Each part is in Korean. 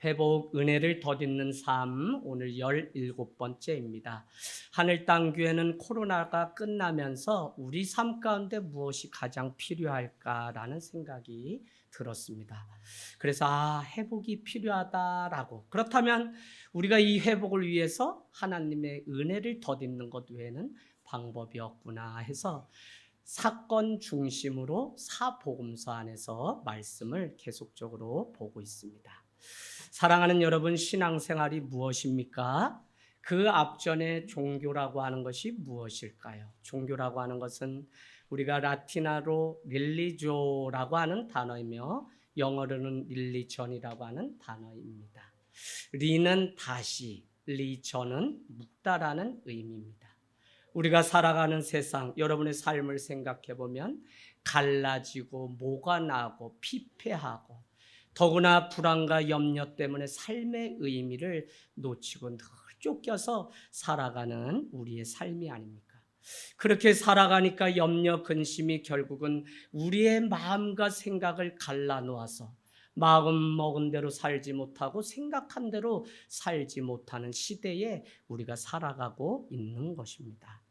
회복 은혜를 덧입는 삶 오늘 17번째입니다. 하늘 땅 교회는 코로나가 끝나면서 우리 삶 가운데 무엇이 가장 필요할까라는 생각이 들었습니다. 그래서 회복이 필요하다라고. 그렇다면 우리가 이 회복을 위해서 하나님의 은혜를 덧입는 것 외에는 방법이 없구나 해서 사건 중심으로 사복음서 안에서 말씀을 계속적으로 보고 있습니다. 사랑하는 여러분, 신앙생활이 무엇입니까? 그 앞전에 종교라고 하는 것이 무엇일까요? 종교라고 하는 것은 우리가 라틴어로 릴리조라고 하는 단어이며 영어로는 릴리전이라고 하는 단어입니다. 리는 다시, 리전은 묵다라는 의미입니다. 우리가 살아가는 세상, 여러분의 삶을 생각해 보면 갈라지고 모가 나고 피폐하고 더구나 불안과 염려 때문에 삶의 의미를 놓치고 늘 쫓겨서 살아가는 우리의 삶이 아닙니까? 그렇게 살아가니까 염려, 근심이 결국은 우리의 마음과 생각을 갈라놓아서 마음 먹은 대로 살지 못하고 생각한 대로 살지 못하는 시대에 우리가 살아가고 있는 것입니다.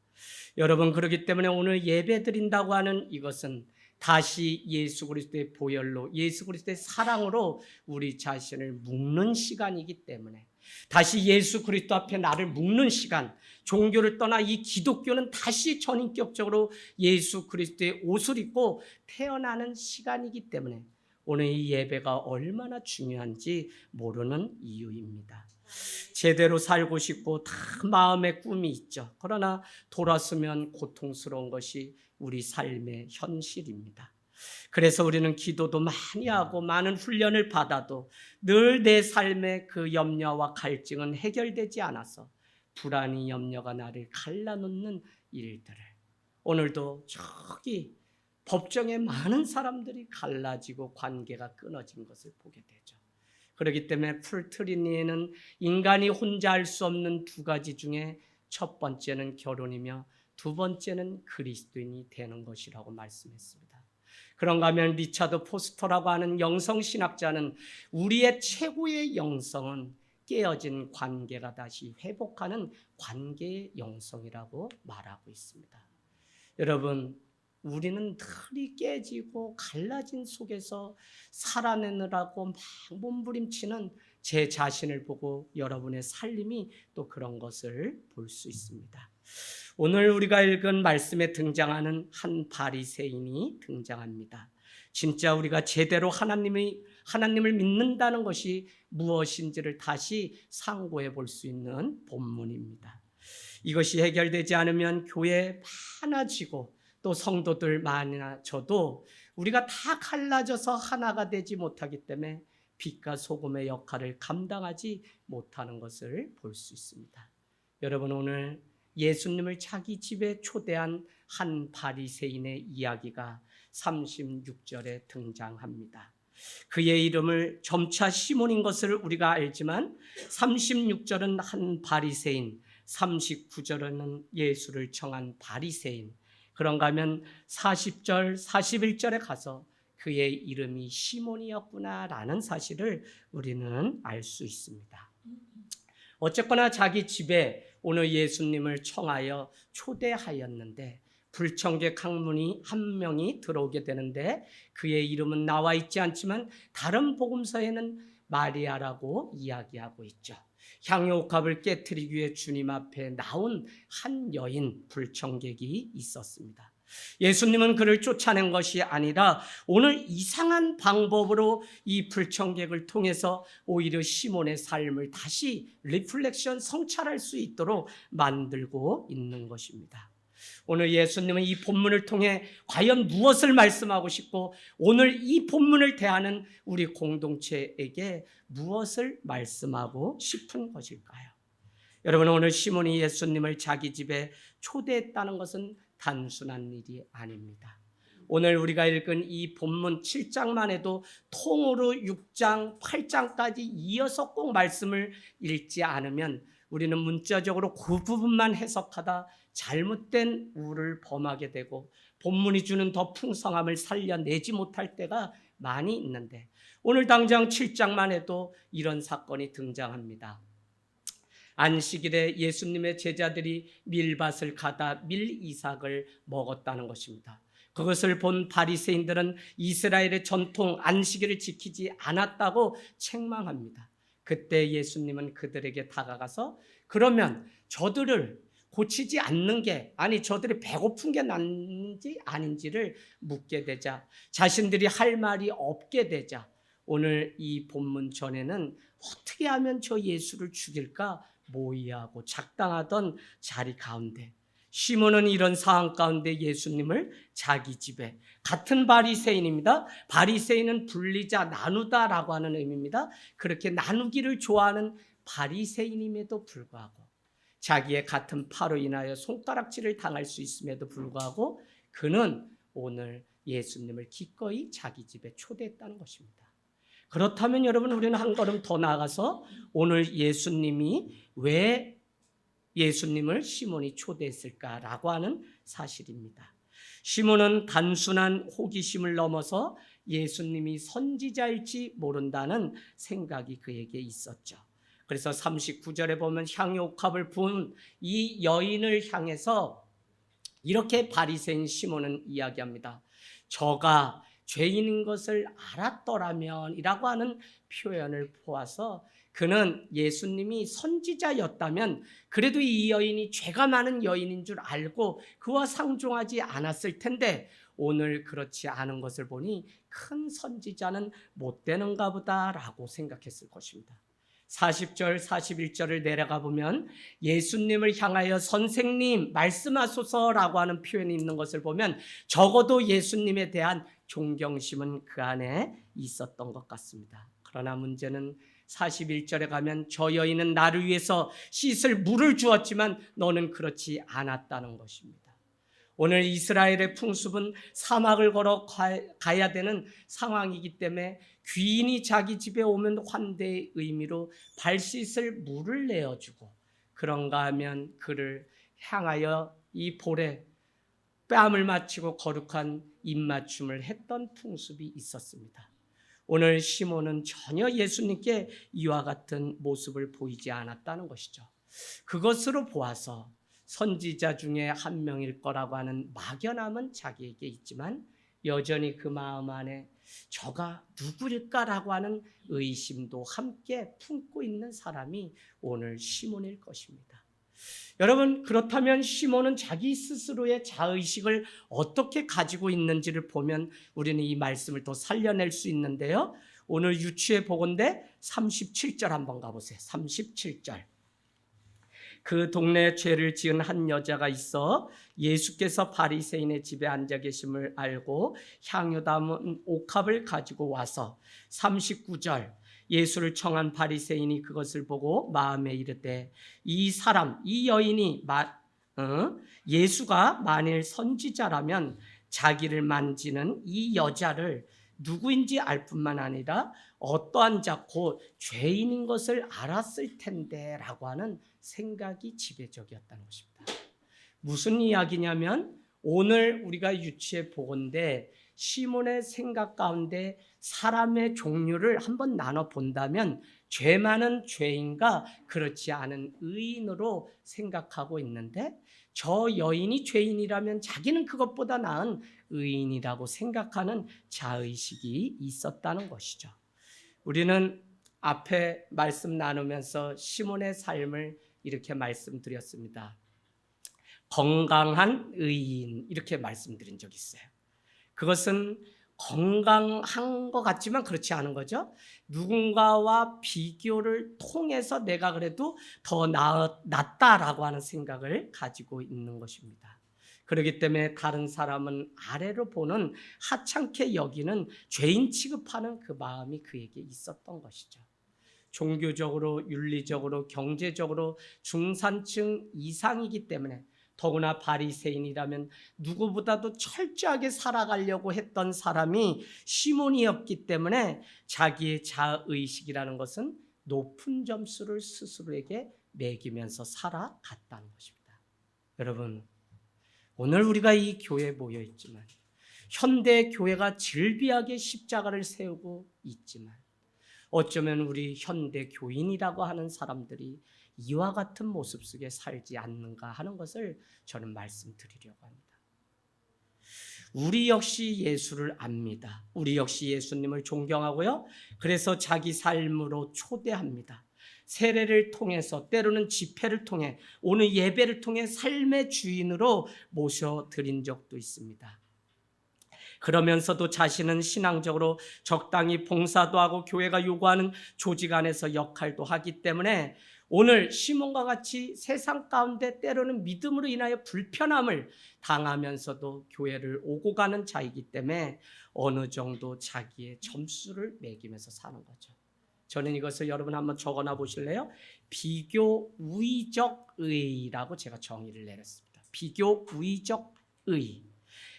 여러분, 그렇기 때문에 오늘 예배 드린다고 하는 이것은 다시 예수 그리스도의 보혈로, 예수 그리스도의 사랑으로 우리 자신을 묶는 시간이기 때문에 다시 예수 그리스도 앞에 나를 묶는 시간, 종교를 떠나 이 기독교는 다시 전인격적으로 예수 그리스도의 옷을 입고 태어나는 시간이기 때문에 오늘 이 예배가 얼마나 중요한지 모르는 이유입니다. 제대로 살고 싶고 다 마음의 꿈이 있죠. 그러나 돌았으면 고통스러운 것이 우리 삶의 현실입니다. 그래서 우리는 기도도 많이 하고 많은 훈련을 받아도 늘 내 삶의 그 염려와 갈증은 해결되지 않아서 불안이 염려가 나를 갈라놓는 일들을 오늘도 저기 법정에 많은 사람들이 갈라지고 관계가 끊어진 것을 보게 되죠. 그렇기 때문에 풀트리니에는 인간이 혼자 할 수 없는 두 가지 중에 첫 번째는 결혼이며 두 번째는 그리스도인이 되는 것이라고 말씀했습니다. 그런가 하면 리차드 포스터라고 하는 영성신학자는 우리의 최고의 영성은 깨어진 관계가 다시 회복하는 관계의 영성이라고 말하고 있습니다. 여러분, 우리는 늘 깨지고 갈라진 속에서 살아내느라고 막 몸부림치는 제 자신을 보고 여러분의 살림이 또 그런 것을 볼 수 있습니다. 오늘 우리가 읽은 말씀에 등장하는 한 바리새인이 등장합니다. 진짜 우리가 제대로 하나님을 믿는다는 것이 무엇인지를 다시 상고해 볼 수 있는 본문입니다. 이것이 해결되지 않으면 교회 많아지고 또 성도들 많아져도 우리가 다 갈라져서 하나가 되지 못하기 때문에 빛과 소금의 역할을 감당하지 못하는 것을 볼 수 있습니다. 여러분, 오늘 예수님을 자기 집에 초대한 한 바리새인의 이야기가 36절에 등장합니다. 그의 이름을 점차 시몬인 것을 우리가 알지만 36절은 한 바리새인, 39절은 예수를 청한 바리새인, 그런가 하면 40절, 41절에 가서 그의 이름이 시몬이었구나라는 사실을 우리는 알 수 있습니다. 어쨌거나 자기 집에 오늘 예수님을 청하여 초대하였는데 불청객 한 명이 들어오게 되는데 그의 이름은 나와 있지 않지만 다른 복음서에는 마리아라고 이야기하고 있죠. 향유옥합을 깨트리기 위해 주님 앞에 나온 한 여인 불청객이 있었습니다. 예수님은 그를 쫓아낸 것이 아니라 오늘 이상한 방법으로 이 불청객을 통해서 오히려 시몬의 삶을 다시 리플렉션 성찰할 수 있도록 만들고 있는 것입니다. 오늘 예수님은 이 본문을 통해 과연 무엇을 말씀하고 싶고 오늘 이 본문을 대하는 우리 공동체에게 무엇을 말씀하고 싶은 것일까요? 여러분, 오늘 시몬이 예수님을 자기 집에 초대했다는 것은 단순한 일이 아닙니다. 오늘 우리가 읽은 이 본문 7장만 해도 통으로 6장, 8장까지 이어서 꼭 말씀을 읽지 않으면 우리는 문자적으로 그 부분만 해석하다 잘못된 우를 범하게 되고 본문이 주는 더 풍성함을 살려내지 못할 때가 많이 있는데 오늘 당장 7장만 해도 이런 사건이 등장합니다. 안식일에 예수님의 제자들이 밀밭을 가다 밀이삭을 먹었다는 것입니다. 그것을 본 바리새인들은 이스라엘의 전통 안식일을 지키지 않았다고 책망합니다. 그때 예수님은 그들에게 다가가서 그러면 저들을 고치지 않는 게 저들이 배고픈 게 낫는지 아닌지를 묻게 되자 자신들이 할 말이 없게 되자 오늘 이 본문 전에는 어떻게 하면 저 예수를 죽일까 모의하고 작당하던 자리 가운데 시몬은 이런 상황 가운데 예수님을 자기 집에 같은 바리새인입니다. 바리새인은 분리자 나누다라고 하는 의미입니다. 그렇게 나누기를 좋아하는 바리새인임에도 불구하고 자기의 같은 파로 인하여 손가락질을 당할 수 있음에도 불구하고 그는 오늘 예수님을 기꺼이 자기 집에 초대했다는 것입니다. 그렇다면 여러분 우리는 한 걸음 더 나아가서 오늘 예수님이 왜 예수님을 시몬이 초대했을까라고 하는 사실입니다. 시몬은 단순한 호기심을 넘어서 예수님이 선지자일지 모른다는 생각이 그에게 있었죠. 그래서 39절에 보면 향유옥합을 부은 이 여인을 향해서 이렇게 바리새인 시몬은 이야기합니다. 저가 죄인인 것을 알았더라면 이라고 하는 표현을 보아서 그는 예수님이 선지자였다면 그래도 이 여인이 죄가 많은 여인인 줄 알고 그와 상종하지 않았을 텐데 오늘 그렇지 않은 것을 보니 큰 선지자는 못 되는가 보다라고 생각했을 것입니다. 40절 41절을 내려가 보면 예수님을 향하여 선생님 말씀하소서라고 하는 표현이 있는 것을 보면 적어도 예수님에 대한 존경심은 그 안에 있었던 것 같습니다. 그러나 문제는 41절에 가면 저 여인은 나를 위해서 씻을 물을 주었지만 너는 그렇지 않았다는 것입니다. 오늘 이스라엘의 풍습은 사막을 걸어 가야 되는 상황이기 때문에 귀인이 자기 집에 오면 환대의 의미로 발 씻을 물을 내어주고 그런가 하면 그를 향하여 이 볼에 뺨을 맞추고 거룩한 입맞춤을 했던 풍습이 있었습니다. 오늘 시몬은 전혀 예수님께 이와 같은 모습을 보이지 않았다는 것이죠. 그것으로 보아서 선지자 중에 한 명일 거라고 하는 막연함은 자기에게 있지만 여전히 그 마음 안에 저가 누구일까라고 하는 의심도 함께 품고 있는 사람이 오늘 시몬일 것입니다. 여러분 그렇다면 시몬은 자기 스스로의 자의식을 어떻게 가지고 있는지를 보면 우리는 이 말씀을 더 살려낼 수 있는데요. 오늘 유추해 보건대 37절 한번 가보세요. 37절. 그 동네에 죄를 지은 한 여자가 있어 예수께서 바리새인의 집에 앉아 계심을 알고 향유 담은 옥합을 가지고 와서 39절 예수를 청한 바리새인이 그것을 보고 마음에 이르되 이 여인이 예수가 만일 선지자라면 자기를 만지는 이 여자를 누구인지 알 뿐만 아니라 어떠한 자 곧 죄인인 것을 알았을 텐데 라고 하는 생각이 지배적이었다는 것입니다. 무슨 이야기냐면 오늘 우리가 유추해 보건대 시몬의 생각 가운데 사람의 종류를 한번 나눠 본다면 죄 많은 죄인과 그렇지 않은 의인으로 생각하고 있는데 저 여인이 죄인이라면 자기는 그것보다 나은 의인이라고 생각하는 자의식이 있었다는 것이죠. 우리는 앞에 말씀 나누면서 시몬의 삶을 이렇게 말씀드렸습니다. 건강한 의인 이렇게 말씀드린 적이 있어요. 그것은 건강한 것 같지만 그렇지 않은 거죠. 누군가와 비교를 통해서 내가 그래도 더 낫다라고 하는 생각을 가지고 있는 것입니다. 그렇기 때문에 다른 사람은 아래로 보는 하찮게 여기는 죄인 취급하는 그 마음이 그에게 있었던 것이죠. 종교적으로, 윤리적으로, 경제적으로 중산층 이상이기 때문에 더구나 바리새인이라면 누구보다도 철저하게 살아가려고 했던 사람이 시몬이었기 때문에 자기의 자의식이라는 것은 높은 점수를 스스로에게 매기면서 살아갔다는 것입니다. 여러분, 오늘 우리가 이 교회에 모여 있지만, 현대 교회가 즐비하게 십자가를 세우고 있지만, 어쩌면 우리 현대 교인이라고 하는 사람들이 이와 같은 모습 속에 살지 않는가 하는 것을 저는 말씀드리려고 합니다. 우리 역시 예수를 압니다. 우리 역시 예수님을 존경하고요. 그래서 자기 삶으로 초대합니다. 세례를 통해서, 때로는 집회를 통해, 오늘 예배를 통해 삶의 주인으로 모셔드린 적도 있습니다. 그러면서도 자신은 신앙적으로 적당히 봉사도 하고 교회가 요구하는 조직 안에서 역할도 하기 때문에 오늘 시몬과 같이 세상 가운데 때로는 믿음으로 인하여 불편함을 당하면서도 교회를 오고 가는 자이기 때문에 어느 정도 자기의 점수를 매기면서 사는 거죠. 저는 이것을 여러분 한번 적어놔 보실래요? 비교 우의적 의라고 제가 정의를 내렸습니다. 비교 우의적 의.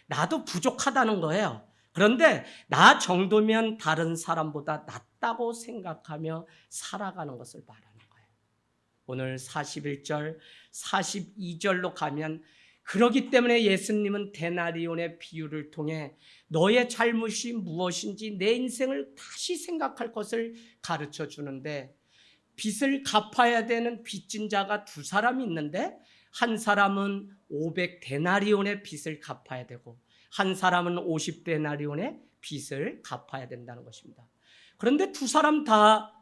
나도 부족하다는 거예요. 그런데 나 정도면 다른 사람보다 낫다고 생각하며 살아가는 것을 말하는 거예요. 오늘 41절, 42절로 가면 그렇기 때문에 예수님은 데나리온의 비유를 통해 너의 잘못이 무엇인지 내 인생을 다시 생각할 것을 가르쳐 주는데, 빚을 갚아야 되는 빚진 자가 두 사람이 있는데 한 사람은 500데나리온의 빚을 갚아야 되고 한 사람은 50데나리온의 빚을 갚아야 된다는 것입니다. 그런데 두 사람 다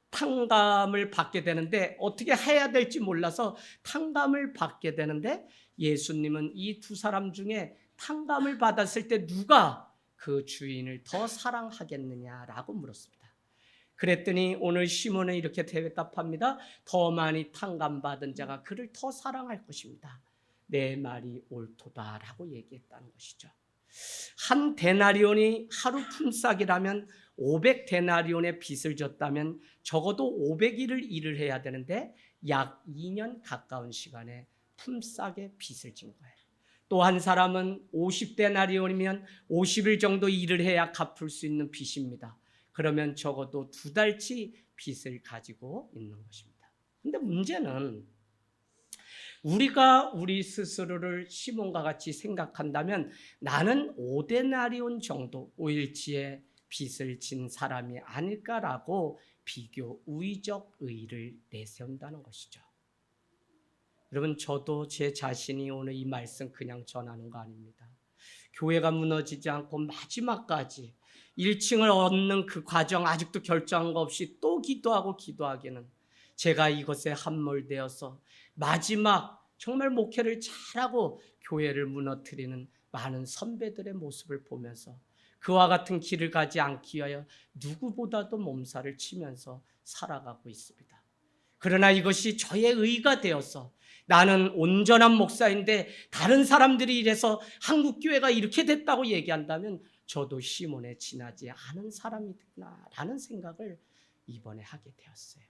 탕감을 받게 되는데 어떻게 해야 될지 몰라서 탕감을 받게 되는데, 예수님은 이 두 사람 중에 탕감을 받았을 때 누가 그 주인을 더 사랑하겠느냐라고 물었습니다. 그랬더니 오늘 시몬은 이렇게 대답합니다. 더 많이 탕감받은 자가 그를 더 사랑할 것입니다. 내 말이 옳도다라고 얘기했다는 것이죠. 한 데나리온이 하루 품삯이라면 500데나리온의 빚을 졌다면 적어도 500일을 일을 해야 되는데 약 2년 가까운 시간에 품삯의 빚을 진 거예요. 또 한 사람은 50데나리온이면 50일 정도 일을 해야 갚을 수 있는 빚입니다. 그러면 적어도 2달치 빚을 가지고 있는 것입니다. 근데 문제는 우리가 우리 스스로를 시몬과 같이 생각한다면 나는 5데나리온 정도 5일치의 빚을 진 사람이 아닐까라고 비교 우의적 의의를 내세운다는 것이죠. 여러분, 저도 제 자신이 오늘 이 말씀 그냥 전하는 거 아닙니다. 교회가 무너지지 않고 마지막까지 1층을 얻는 그 과정 아직도 결정한 거 없이 또 기도하고 기도하기는 제가 이것에 함몰되어서 마지막 정말 목회를 잘하고 교회를 무너뜨리는 많은 선배들의 모습을 보면서 그와 같은 길을 가지 않기 위하여 누구보다도 몸살을 치면서 살아가고 있습니다. 그러나 이것이 저의 의가 되어서 나는 온전한 목사인데 다른 사람들이 이래서 한국교회가 이렇게 됐다고 얘기한다면 저도 시몬에 지나지 않은 사람이구나라는 생각을 이번에 하게 되었어요.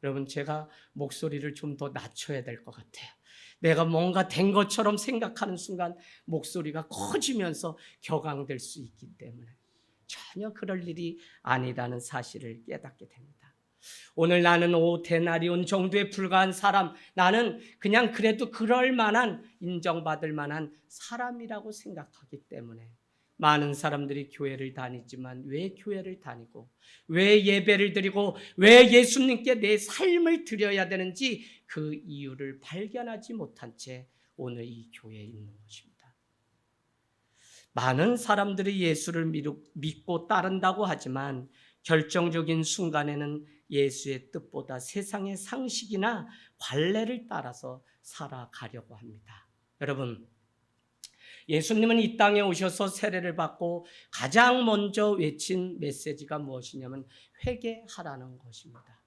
여러분, 제가 목소리를 좀 더 낮춰야 될 것 같아요. 내가 뭔가 된 것처럼 생각하는 순간 목소리가 커지면서 격앙될 수 있기 때문에 전혀 그럴 일이 아니라는 사실을 깨닫게 됩니다. 오늘 나는 5데나리온 정도에 불과한 사람, 나는 그냥 그래도 그럴 만한, 인정받을 만한 사람이라고 생각하기 때문에 많은 사람들이 교회를 다니지만 왜 교회를 다니고 왜 예배를 드리고 왜 예수님께 내 삶을 드려야 되는지 그 이유를 발견하지 못한 채 오늘 이 교회에 있는 것입니다. 많은 사람들이 예수를 믿고 따른다고 하지만 결정적인 순간에는 예수의 뜻보다 세상의 상식이나 관례를 따라서 살아가려고 합니다. 여러분, 예수님은 이 땅에 오셔서 세례를 받고 가장 먼저 외친 메시지가 무엇이냐면 회개하라는 것입니다.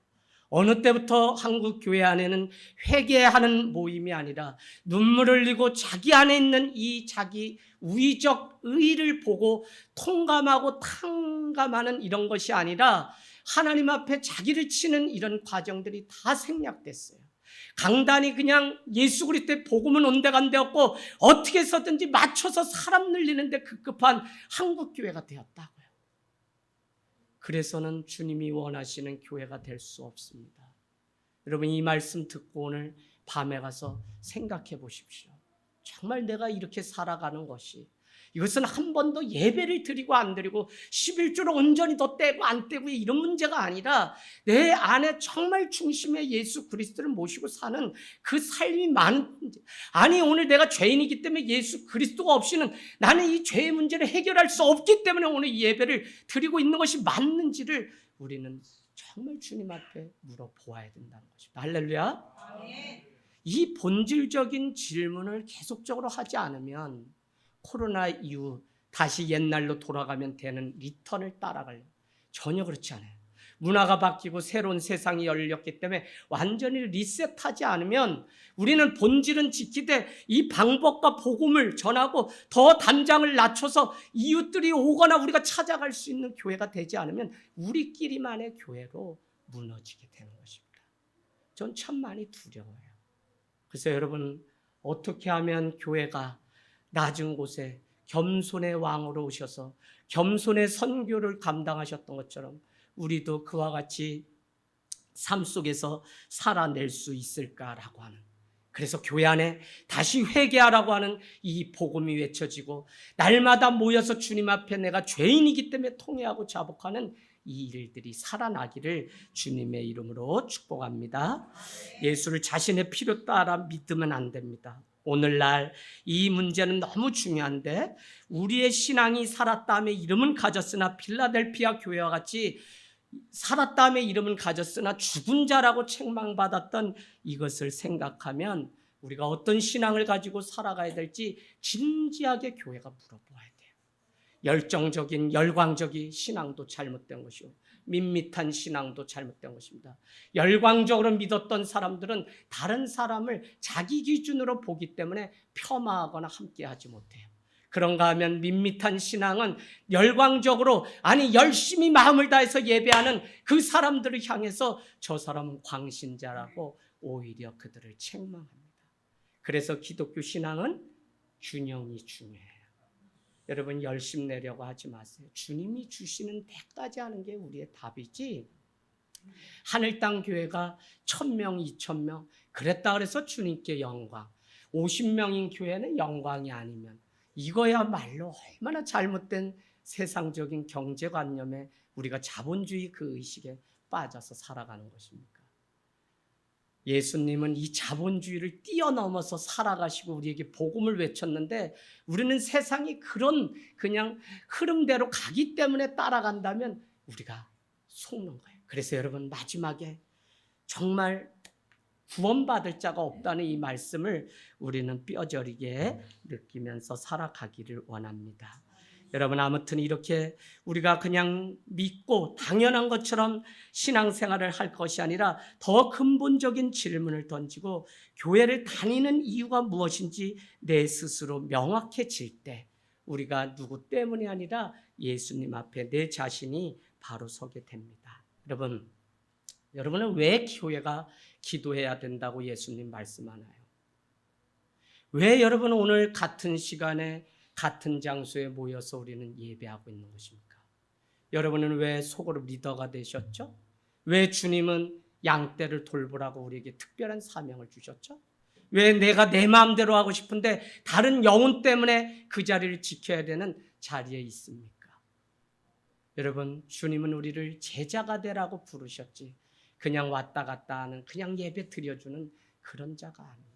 어느 때부터 한국 교회 안에는 회개하는 모임이 아니라 눈물을 흘리고 자기 안에 있는 이 자기 우의적 의의를 보고 통감하고 탕감하는 이런 것이 아니라 하나님 앞에 자기를 치는 이런 과정들이 다 생략됐어요. 강단이 그냥 예수 그리스도의 복음은 온데간데 없고 어떻게 해서든지 맞춰서 사람 늘리는데 급급한 한국교회가 되었다고요. 그래서는 주님이 원하시는 교회가 될 수 없습니다. 여러분, 이 말씀 듣고 오늘 밤에 가서 생각해 보십시오. 정말 내가 이렇게 살아가는 것이, 이것은 한 번도 예배를 드리고 안 드리고 11조를 온전히 더 떼고 안 떼고 이런 문제가 아니라 내 안에 정말 중심에 예수 그리스도를 모시고 사는 그 삶이 아니 오늘 내가 죄인이기 때문에 예수 그리스도가 없이는 나는 이 죄의 문제를 해결할 수 없기 때문에 오늘 이 예배를 드리고 있는 것이 맞는지를 우리는 정말 주님 앞에 물어보아야 된다는 것입니다. 할렐루야. 이 본질적인 질문을 계속적으로 하지 않으면 코로나 이후 다시 옛날로 돌아가면 되는 리턴을 따라가려고, 전혀 그렇지 않아요. 문화가 바뀌고 새로운 세상이 열렸기 때문에 완전히 리셋하지 않으면 우리는 본질은 지키되 이 방법과 복음을 전하고 더 단장을 낮춰서 이웃들이 오거나 우리가 찾아갈 수 있는 교회가 되지 않으면 우리끼리만의 교회로 무너지게 되는 것입니다. 전 참 많이 두려워요. 그래서 여러분, 어떻게 하면 교회가 낮은 곳에 겸손의 왕으로 오셔서 겸손의 선교를 감당하셨던 것처럼 우리도 그와 같이 삶 속에서 살아낼 수 있을까라고 하는, 그래서 교회 안에 다시 회개하라고 하는 이 복음이 외쳐지고 날마다 모여서 주님 앞에 내가 죄인이기 때문에 통회하고 자복하는 이 일들이 살아나기를 주님의 이름으로 축복합니다. 예수를 자신의 피로 따라 믿으면 안 됩니다. 오늘날 이 문제는 너무 중요한데, 우리의 신앙이 살았다함의 이름은 가졌으나 필라델피아 교회와 같이 살았다함의 이름은 가졌으나 죽은 자라고 책망받았던 이것을 생각하면 우리가 어떤 신앙을 가지고 살아가야 될지 진지하게 교회가 물어보아야 돼요. 열정적인 열광적인 신앙도 잘못된 것이고 밋밋한 신앙도 잘못된 것입니다. 열광적으로 믿었던 사람들은 다른 사람을 자기 기준으로 보기 때문에 폄하하거나 함께하지 못해요. 그런가 하면 밋밋한 신앙은 열광적으로, 아니 열심히 마음을 다해서 예배하는 그 사람들을 향해서 저 사람은 광신자라고 오히려 그들을 책망합니다. 그래서 기독교 신앙은 균형이 중요해요. 여러분, 열심내려고 하지 마세요. 주님이 주시는 데까지 하는 게 우리의 답이지, 하늘 땅 교회가 1000명, 2000명 그랬다 그래서 주님께 영광, 50명인 교회는 영광이 아니면 이거야말로 얼마나 잘못된 세상적인 경제관념에 우리가 자본주의 그 의식에 빠져서 살아가는 것입니까? 예수님은 이 자본주의를 뛰어넘어서 살아가시고 우리에게 복음을 외쳤는데, 우리는 세상이 그런 그냥 흐름대로 가기 때문에 따라간다면 우리가 속는 거예요. 그래서 여러분, 마지막에 정말 구원받을 자가 없다는 이 말씀을 우리는 뼈저리게 느끼면서 살아가기를 원합니다. 여러분, 아무튼 이렇게 우리가 그냥 믿고 당연한 것처럼 신앙생활을 할 것이 아니라 더 근본적인 질문을 던지고 교회를 다니는 이유가 무엇인지 내 스스로 명확해질 때 우리가 누구 때문이 아니라 예수님 앞에 내 자신이 바로 서게 됩니다. 여러분은 왜 교회가 기도해야 된다고 예수님 말씀하나요? 왜 여러분 오늘 같은 시간에 같은 장소에 모여서 우리는 예배하고 있는 것입니까? 여러분은 왜 소그룹 리더가 되셨죠? 왜 주님은 양떼를 돌보라고 우리에게 특별한 사명을 주셨죠? 왜 내가 내 마음대로 하고 싶은데 다른 영혼 때문에 그 자리를 지켜야 되는 자리에 있습니까? 여러분, 주님은 우리를 제자가 되라고 부르셨지 그냥 왔다 갔다 하는, 그냥 예배 드려주는 그런 자가 아닙니다.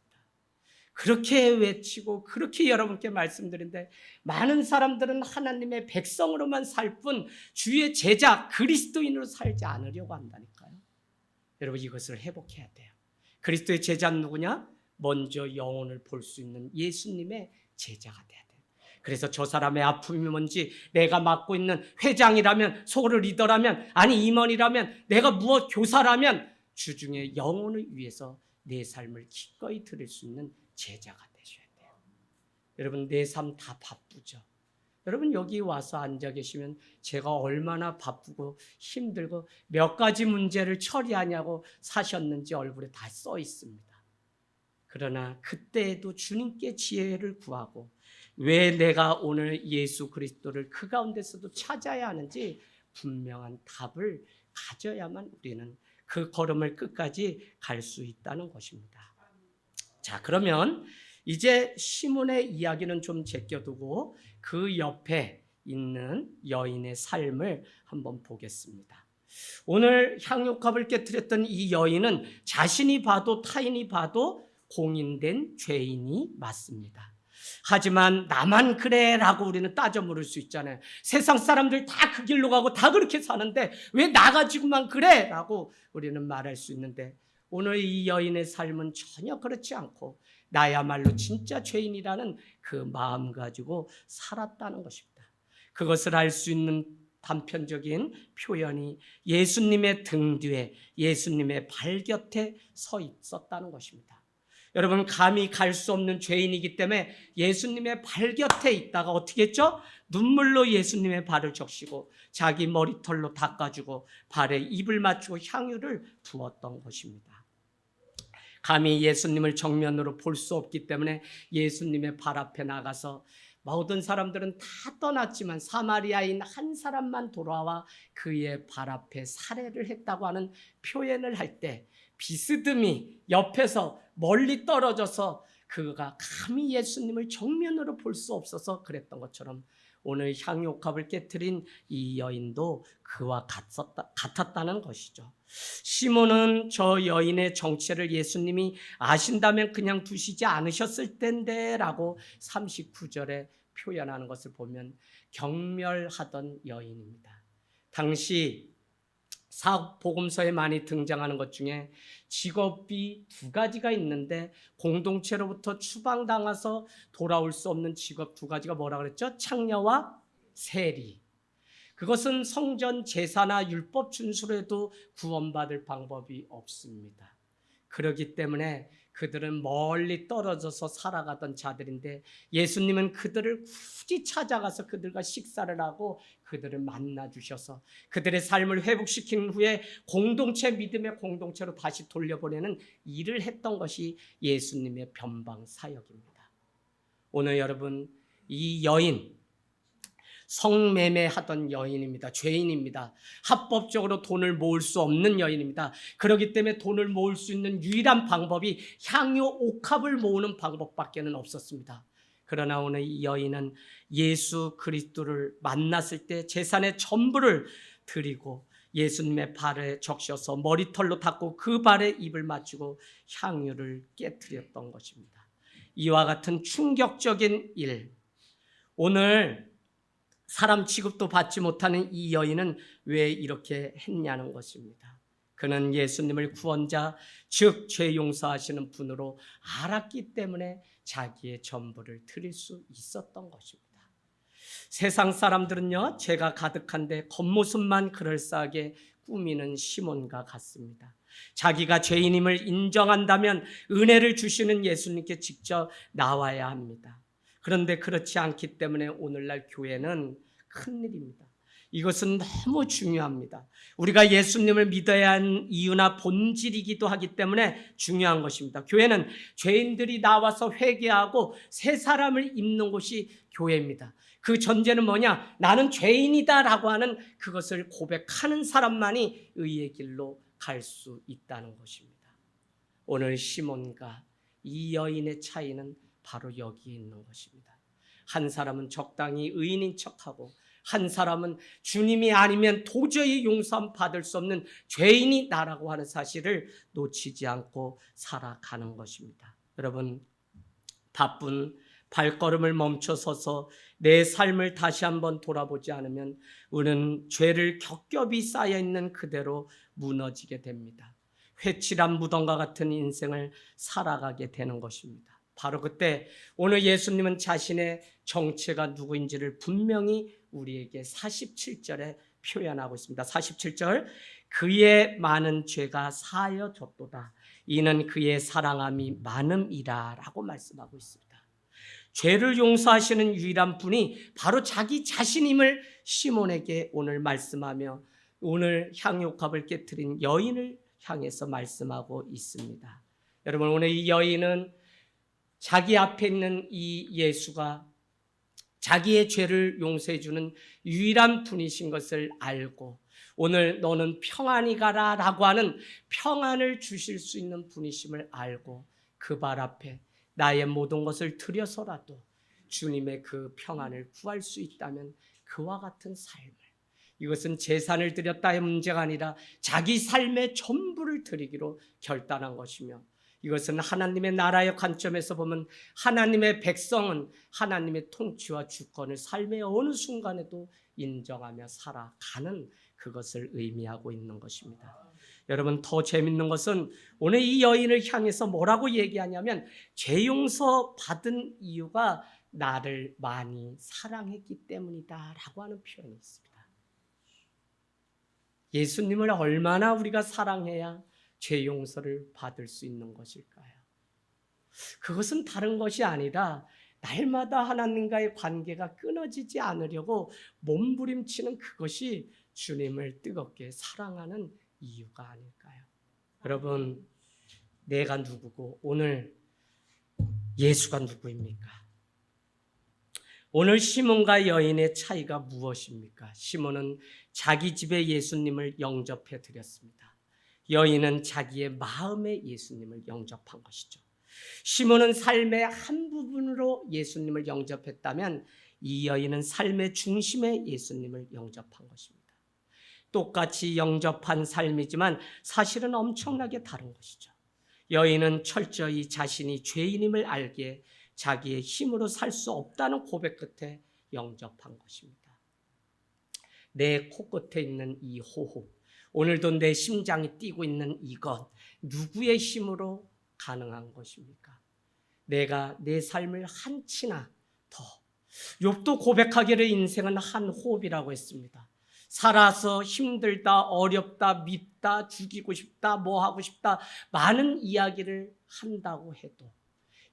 그렇게 외치고 그렇게 여러분께 말씀드린데, 많은 사람들은 하나님의 백성으로만 살 뿐 주의 제자 그리스도인으로 살지 않으려고 한다니까요. 여러분, 이것을 회복해야 돼요. 그리스도의 제자는 누구냐? 먼저 영혼을 볼 수 있는 예수님의 제자가 돼야 돼요. 그래서 저 사람의 아픔이 뭔지, 내가 맡고 있는 회장이라면, 소그룹 리더라면, 아니 임원이라면, 내가 무엇 교사라면 주중에 영혼을 위해서 내 삶을 기꺼이 드릴 수 있는 제자가 되셔야 돼요. 여러분, 내 삶 다 바쁘죠? 여러분, 여기 와서 앉아 계시면 제가 얼마나 바쁘고 힘들고 몇 가지 문제를 처리하냐고 사셨는지 얼굴에 다 써 있습니다. 그러나 그때에도 주님께 지혜를 구하고 왜 내가 오늘 예수 그리스도를 그 가운데서도 찾아야 하는지 분명한 답을 가져야만 우리는 그 걸음을 끝까지 갈 수 있다는 것입니다. 자, 그러면 이제 시몬의 이야기는 좀 제껴두고 그 옆에 있는 여인의 삶을 한번 보겠습니다. 오늘 향유값을 깨뜨렸던 이 여인은 자신이 봐도 타인이 봐도 공인된 죄인이 맞습니다. 하지만 나만 그래 라고 우리는 따져 물을 수 있잖아요. 세상 사람들 다 그 길로 가고 다 그렇게 사는데 왜 나 가지고만 그래 라고 우리는 말할 수 있는데, 오늘 이 여인의 삶은 전혀 그렇지 않고 나야말로 진짜 죄인이라는 그 마음 가지고 살았다는 것입니다. 그것을 알 수 있는 단편적인 표현이 예수님의 등 뒤에, 예수님의 발 곁에 서 있었다는 것입니다. 여러분, 감히 갈 수 없는 죄인이기 때문에 예수님의 발 곁에 있다가 어떻게 했죠? 눈물로 예수님의 발을 적시고 자기 머리털로 닦아주고 발에 입을 맞추고 향유를 부었던 것입니다. 감히 예수님을 정면으로 볼 수 없기 때문에 예수님의 발 앞에 나가서 모든 사람들은 다 떠났지만 사마리아인 한 사람만 돌아와 그의 발 앞에 살해를 했다고 하는 표현을 할 때 비스듬히 옆에서 멀리 떨어져서 그가 감히 예수님을 정면으로 볼 수 없어서 그랬던 것처럼 오늘 향유값을 깨뜨린 이 여인도 그와 같았다는 것이죠. 시몬은 저 여인의 정체를 예수님이 아신다면 그냥 두시지 않으셨을 텐데 라고 39절에 표현하는 것을 보면 경멸하던 여인입니다. 당시 사복음서에 많이 등장하는 것 중에 직업이 두 가지가 있는데 공동체로부터 추방당해서 돌아올 수 없는 직업 두 가지가 뭐라 그랬죠? 창녀와 세리. 그것은 성전 제사나 율법 준수로 해도 구원받을 방법이 없습니다. 그렇기 때문에 그들은 멀리 떨어져서 살아가던 자들인데 예수님은 그들을 굳이 찾아가서 그들과 식사를 하고 그들을 만나 주셔서 그들의 삶을 회복시킨 후에 공동체, 믿음의 공동체로 다시 돌려보내는 일을 했던 것이 예수님의 변방 사역입니다. 오늘 여러분, 이 여인 성매매하던 여인입니다. 죄인입니다. 합법적으로 돈을 모을 수 없는 여인입니다. 그렇기 때문에 돈을 모을 수 있는 유일한 방법이 향유 옥합을 모으는 방법밖에는 없었습니다. 그러나 오늘 이 여인은 예수 그리스도를 만났을 때 재산의 전부를 드리고 예수님의 발에 적셔서 머리털로 닦고 그 발에 입을 맞추고 향유를 깨뜨렸던 것입니다. 이와 같은 충격적인 일, 오늘 사람 취급도 받지 못하는 이 여인은 왜 이렇게 했냐는 것입니다. 그는 예수님을 구원자, 즉 죄 용서하시는 분으로 알았기 때문에 자기의 전부를 드릴 수 있었던 것입니다. 세상 사람들은요, 죄가 가득한데 겉모습만 그럴싸하게 꾸미는 시몬과 같습니다. 자기가 죄인임을 인정한다면 은혜를 주시는 예수님께 직접 나와야 합니다. 그런데 그렇지 않기 때문에 오늘날 교회는 큰일입니다. 이것은 너무 중요합니다. 우리가 예수님을 믿어야 하는 이유나 본질이기도 하기 때문에 중요한 것입니다. 교회는 죄인들이 나와서 회개하고 새 사람을 입는 곳이 교회입니다. 그 전제는 뭐냐? 나는 죄인이다라고 하는 그것을 고백하는 사람만이 의의 길로 갈 수 있다는 것입니다. 오늘 시몬과 이 여인의 차이는 바로 여기에 있는 것입니다. 한 사람은 적당히 의인인 척하고 한 사람은 주님이 아니면 도저히 용서 받을 수 없는 죄인이 나라고 하는 사실을 놓치지 않고 살아가는 것입니다. 여러분, 바쁜 발걸음을 멈춰서서 내 삶을 다시 한번 돌아보지 않으면 우리는 죄를 겹겹이 쌓여있는 그대로 무너지게 됩니다. 회칠한 무덤과 같은 인생을 살아가게 되는 것입니다. 바로 그때 오늘 예수님은 자신의 정체가 누구인지를 분명히 우리에게 47절에 표현하고 있습니다. 47절, 그의 많은 죄가 사여졌도다. 이는 그의 사랑함이 많음이라 라고 말씀하고 있습니다. 죄를 용서하시는 유일한 분이 바로 자기 자신임을 시몬에게 오늘 말씀하며 오늘 향유값을 깨뜨린 여인을 향해서 말씀하고 있습니다. 여러분, 오늘 이 여인은 자기 앞에 있는 이 예수가 자기의 죄를 용서해 주는 유일한 분이신 것을 알고 오늘 너는 평안히 가라 라고 하는 평안을 주실 수 있는 분이심을 알고 그 발 앞에 나의 모든 것을 들여서라도 주님의 그 평안을 구할 수 있다면 그와 같은 삶을, 이것은 재산을 드렸다의 문제가 아니라 자기 삶의 전부를 드리기로 결단한 것이며, 이것은 하나님의 나라의 관점에서 보면 하나님의 백성은 하나님의 통치와 주권을 삶의 어느 순간에도 인정하며 살아가는 그것을 의미하고 있는 것입니다. 여러분, 더 재밌는 것은 오늘 이 여인을 향해서 뭐라고 얘기하냐면, 죄 용서 받은 이유가 나를 많이 사랑했기 때문이다 라고 하는 표현이 있습니다. 예수님을 얼마나 우리가 사랑해야 죄 용서를 받을 수 있는 것일까요? 그것은 다른 것이 아니라 날마다 하나님과의 관계가 끊어지지 않으려고 몸부림치는 그것이 주님을 뜨겁게 사랑하는 이유가 아닐까요? 여러분, 내가 누구고 오늘 예수가 누구입니까? 오늘 시몬과 여인의 차이가 무엇입니까? 시몬은 자기 집에 예수님을 영접해 드렸습니다. 여인은 자기의 마음에 예수님을 영접한 것이죠. 시몬은 삶의 한 부분으로 예수님을 영접했다면 이 여인은 삶의 중심에 예수님을 영접한 것입니다. 똑같이 영접한 삶이지만 사실은 엄청나게 다른 것이죠. 여인은 철저히 자신이 죄인임을 알기에 자기의 힘으로 살 수 없다는 고백 끝에 영접한 것입니다. 내 코끝에 있는 이 호흡, 오늘도 내 심장이 뛰고 있는 이것, 누구의 힘으로 가능한 것입니까? 내가 내 삶을 한치나 더, 욥도 고백하기를 인생은 한 호흡이라고 했습니다. 살아서 힘들다, 어렵다, 밉다, 죽이고 싶다, 뭐 하고 싶다, 많은 이야기를 한다고 해도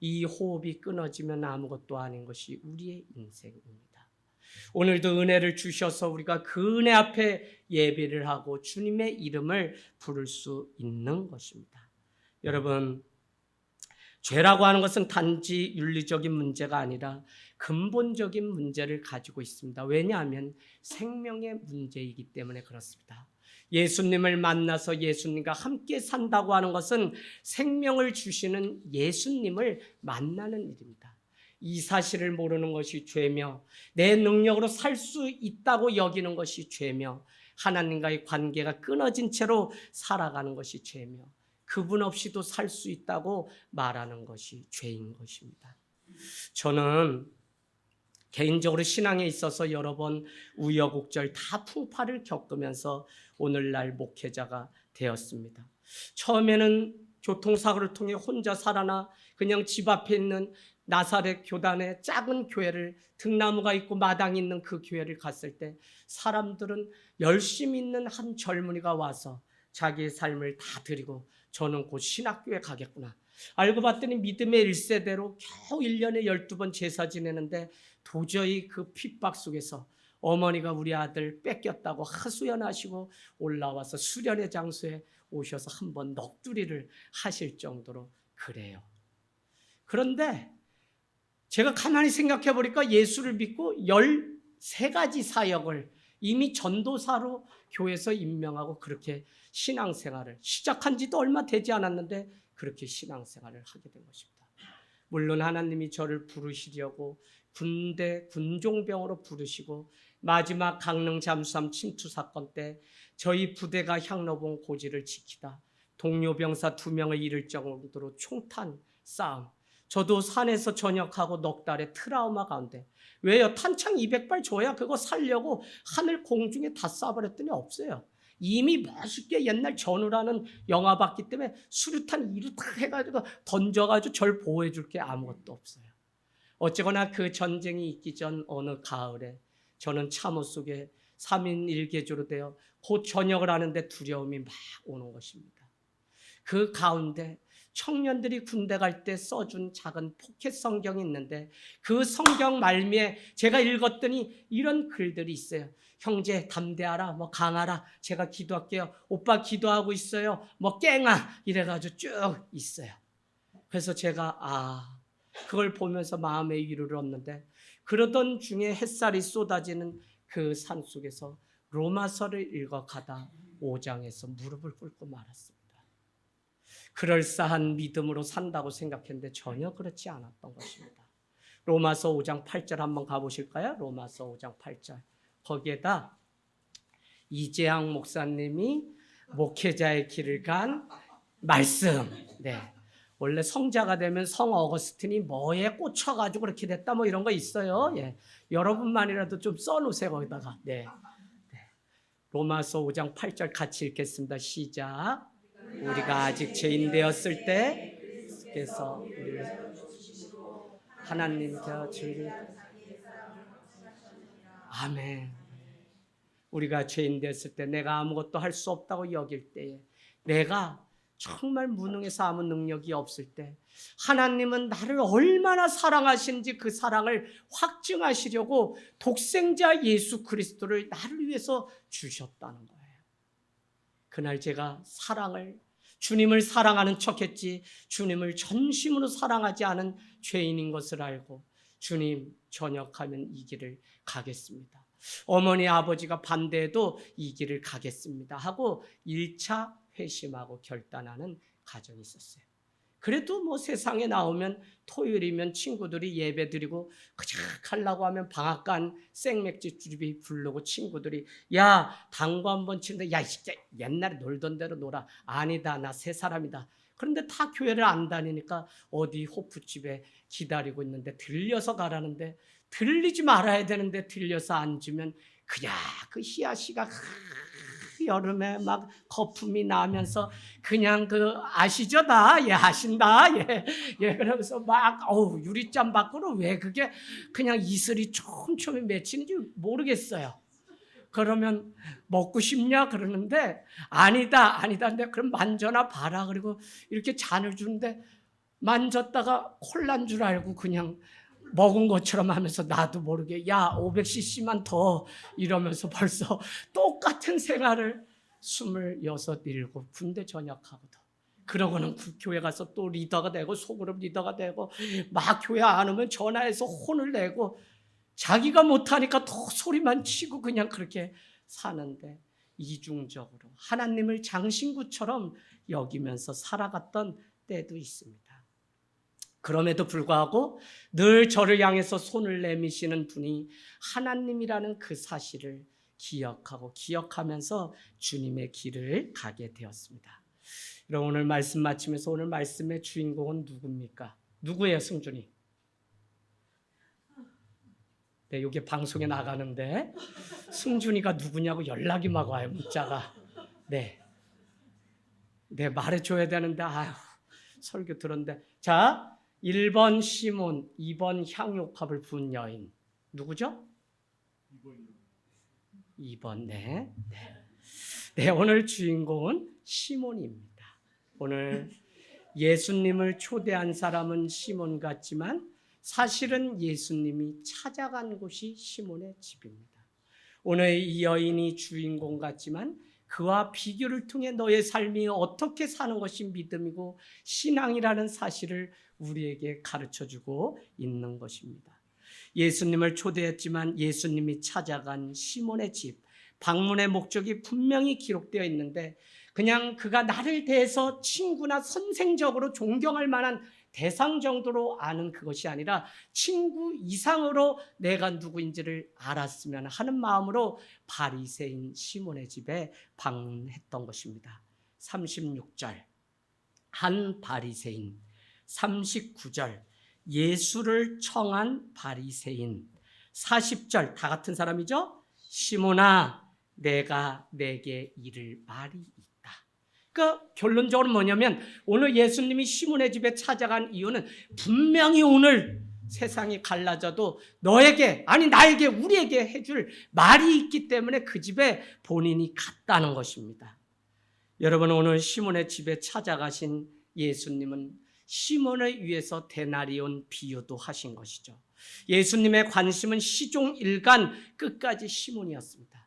이 호흡이 끊어지면 아무것도 아닌 것이 우리의 인생입니다. 오늘도 은혜를 주셔서 우리가 그 은혜 앞에 예배를 하고 주님의 이름을 부를 수 있는 것입니다. 여러분, 죄라고 하는 것은 단지 윤리적인 문제가 아니라 근본적인 문제를 가지고 있습니다. 왜냐하면 생명의 문제이기 때문에 그렇습니다. 예수님을 만나서 예수님과 함께 산다고 하는 것은 생명을 주시는 예수님을 만나는 일입니다. 이 사실을 모르는 것이 죄며, 내 능력으로 살 수 있다고 여기는 것이 죄며, 하나님과의 관계가 끊어진 채로 살아가는 것이 죄며, 그분 없이도 살 수 있다고 말하는 것이 죄인 것입니다. 저는 개인적으로 신앙에 있어서 여러 번 우여곡절 다 풍파를 겪으면서 오늘날 목회자가 되었습니다. 처음에는 교통사고를 통해 혼자 살아나 그냥 집 앞에 있는 나사렛 교단의 작은 교회를, 등나무가 있고 마당이 있는 그 교회를 갔을 때 사람들은 열심히 있는 한 젊은이가 와서 자기의 삶을 다 드리고 저는 곧 신학교에 가겠구나. 알고 봤더니 믿음의 1세대로 겨우 1년에 12번 제사 지내는데 도저히 그 핍박 속에서 어머니가 우리 아들 뺏겼다고 하소연하시고 올라와서 수련의 장소에 오셔서 한번 넋두리를 하실 정도로 그래요. 그런데 제가 가만히 생각해 보니까 예수를 믿고 13가지 사역을 이미 전도사로 교회에서 임명하고 그렇게 신앙생활을 시작한 지도 얼마 되지 않았는데 그렇게 신앙생활을 하게 된 것입니다. 물론 하나님이 저를 부르시려고 군대 군종병으로 부르시고 마지막 강릉 잠수함 침투 사건 때 저희 부대가 향로봉 고지를 지키다 동료 병사 2명을 잃을 정도로 총탄 싸움, 저도 산에서 전역하고 넉 달의 트라우마 가운데, 왜요? 탄창 200발 줘야 그거 살려고 하늘 공중에 다 쏴버렸더니 없어요. 이미 멋있게 옛날 전우라는 영화 봤기 때문에 수류탄 이루 다 해가지고 던져가지고 절 보호해줄 게 아무것도 없어요. 어쨌거나 그 전쟁이 있기 전 어느 가을에 저는 참호 속에 3인 1개조로 되어 곧 전역을 하는데 두려움이 막 오는 것입니다. 그 가운데 청년들이 군대 갈 때 써준 작은 포켓 성경이 있는데 그 성경 말미에 제가 읽었더니 이런 글들이 있어요. 형제 담대하라, 뭐 강하라, 제가 기도할게요. 오빠 기도하고 있어요. 뭐 깽아, 이래가지고 쭉 있어요. 그래서 제가 그걸 보면서 마음의 위로를 얻는데, 그러던 중에 햇살이 쏟아지는 그 산속에서 로마서를 읽어가다 5장에서 무릎을 꿇고 말았습니다. 그럴싸한 믿음으로 산다고 생각했는데 전혀 그렇지 않았던 것입니다. 로마서 5장 8절 한번 가보실까요? 로마서 5장 8절. 거기에다 이재양 목사님이 목회자의 길을 간 말씀. 네. 원래 성자가 되면 성 어거스틴이 뭐에 꽂혀가지고 그렇게 됐다 뭐 이런 거 있어요. 예. 여러분만이라도 좀 써놓으세요 거기다가. 네. 네. 로마서 5장 8절 같이 읽겠습니다. 시작. 우리가 아직 죄인 되었을 때 그래서 우리를 하나님께서 주를 아멘. 우리가 죄인 됐을 때 내가 아무것도 할 수 없다고 여길 때에 내가 정말 무능해서 아무 능력이 없을 때 하나님은 나를 얼마나 사랑하시는지 그 사랑을 확증하시려고 독생자 예수 그리스도를 나를 위해서 주셨다는 거예요. 그날 제가 주님을 사랑하는 척했지 주님을 전심으로 사랑하지 않은 죄인인 것을 알고 주님 전역하면 이 길을 가겠습니다. 어머니 아버지가 반대해도 이 길을 가겠습니다 하고 1차 회심하고 결단하는 가정이 있었어요. 그래도 뭐 세상에 나오면 토요일이면 친구들이 예배 드리고 그작 하려고 하면 방앗간 생맥주집이 부르고 친구들이 야 당구 한번 치는데 야 진짜 옛날에 놀던 대로 놀아. 아니다 나 새 사람이다. 그런데 다 교회를 안 다니니까 어디 호프집에 기다리고 있는데 들려서 가라는데 들리지 말아야 되는데 들려서 앉으면 그냥 그 희아씨가 여름에 막 거품이 나면서 그냥 아시죠 다? 예 아신다 예 그러면서 막 유리잔 밖으로 왜 그게 그냥 이슬이 촘촘히 맺히는지 모르겠어요. 그러면 먹고 싶냐 그러는데 아니다 근데 그럼 만져나 봐라 그리고 이렇게 잔을 주는데 만졌다가 콜라인 줄 알고 그냥 먹은 것처럼 하면서 나도 모르게 야 500cc만 더 이러면서 벌써 똑같은 생활을 26, 7 군대 전역하고도 그러고는 교회 가서 또 리더가 되고 소그룹 리더가 되고 막 교회 안 오면 전화해서 혼을 내고 자기가 못하니까 더 소리만 치고 그냥 그렇게 사는데 이중적으로 하나님을 장신구처럼 여기면서 살아갔던 때도 있습니다. 그럼에도 불구하고 늘 저를 향해서 손을 내미시는 분이 하나님이라는 그 사실을 기억하면서 주님의 길을 가게 되었습니다. 그럼 오늘 말씀 마치면서 오늘 말씀의 주인공은 누굽니까? 누구예요, 승준이? 네, 이게 방송에 나가는데 승준이가 누구냐고 연락이 막 와요, 문자가. 네, 말해줘야 되는데 아휴, 설교 들었는데 자 1번 시몬, 2번 향유값을 부은 여인 누구죠? 2번 네, 오늘 주인공은 시몬입니다. 오늘 예수님을 초대한 사람은 시몬 같지만 사실은 예수님이 찾아간 곳이 시몬의 집입니다. 오늘 이 여인이 주인공 같지만 그와 비교를 통해 너의 삶이 어떻게 사는 것이 믿음이고 신앙이라는 사실을 우리에게 가르쳐주고 있는 것입니다. 예수님을 초대했지만 예수님이 찾아간 시몬의 집, 방문의 목적이 분명히 기록되어 있는데 그냥 그가 나를 대해서 친구나 선생적으로 존경할 만한 대상 정도로 아는 그것이 아니라 친구 이상으로 내가 누구인지를 알았으면 하는 마음으로 바리새인 시몬의 집에 방문했던 것입니다. 36절 한 바리새인, 39절 예수를 청한 바리새인, 40절 다 같은 사람이죠? 시몬아 내가 내게 이를 말이 있다. 그러니까 결론적으로 뭐냐면 오늘 예수님이 시몬의 집에 찾아간 이유는 분명히 오늘 세상이 갈라져도 너에게 아니 나에게 우리에게 해줄 말이 있기 때문에 그 집에 본인이 갔다는 것입니다. 여러분 오늘 시몬의 집에 찾아가신 예수님은 시몬을 위해서 데나리온 비유도 하신 것이죠. 예수님의 관심은 시종 일간 끝까지 시몬이었습니다.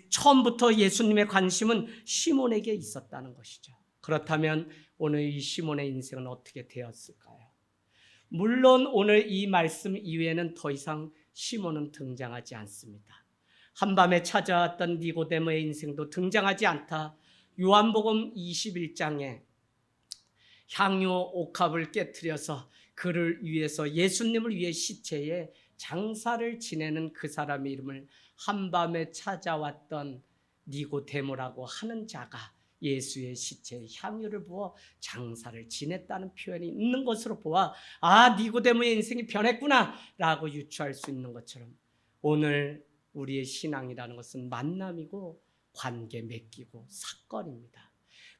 처음부터 예수님의 관심은 시몬에게 있었다는 것이죠. 그렇다면 오늘 이 시몬의 인생은 어떻게 되었을까요? 물론 오늘 이 말씀 이외에는 더 이상 시몬은 등장하지 않습니다. 한밤에 찾아왔던 니고데모의 인생도 등장하지 않다. 요한복음 21장에 향유 옥합을 깨뜨려서 그를 위해서 예수님을 위해 시체에 장사를 지내는 그 사람의 이름을 한밤에 찾아왔던 니고데모라고 하는 자가 예수의 시체에 향유를 부어 장사를 지냈다는 표현이 있는 것으로 보아 니고데모의 인생이 변했구나 라고 유추할 수 있는 것처럼 오늘 우리의 신앙이라는 것은 만남이고 관계 맺기고 사건입니다.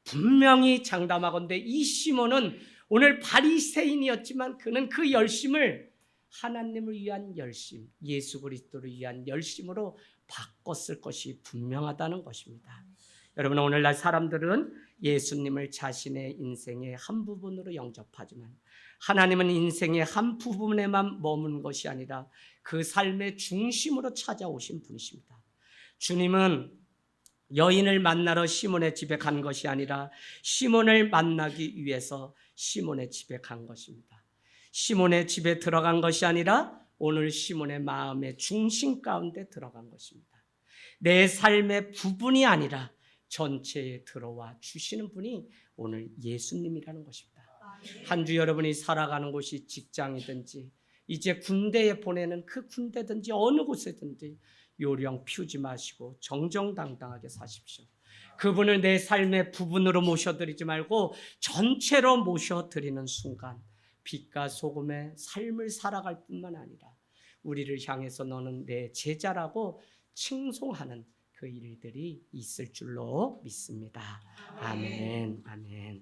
분명히 장담하건대 이 시몬은 오늘 바리새인이었지만 그는 그 열심을 하나님을 위한 열심, 예수 그리스도를 위한 열심으로 바꿨을 것이 분명하다는 것입니다. 여러분, 오늘날 사람들은 예수님을 자신의 인생의 한 부분으로 영접하지만 하나님은 인생의 한 부분에만 머문 것이 아니라 그 삶의 중심으로 찾아오신 분이십니다. 주님은 여인을 만나러 시몬의 집에 간 것이 아니라 시몬을 만나기 위해서 시몬의 집에 간 것입니다. 시몬의 집에 들어간 것이 아니라 오늘 시몬의 마음의 중심 가운데 들어간 것입니다. 내 삶의 부분이 아니라 전체에 들어와 주시는 분이 오늘 예수님이라는 것입니다. 한 주 여러분이 살아가는 곳이 직장이든지 이제 군대에 보내는 그 군대든지 어느 곳에든지 요령 피우지 마시고 정정당당하게 사십시오. 그분을 내 삶의 부분으로 모셔드리지 말고 전체로 모셔드리는 순간 빛과 소금의 삶을 살아갈 뿐만 아니라 우리를 향해서 너는 내 제자라고 칭송하는 그 일들이 있을 줄로 믿습니다. 아멘. 아멘.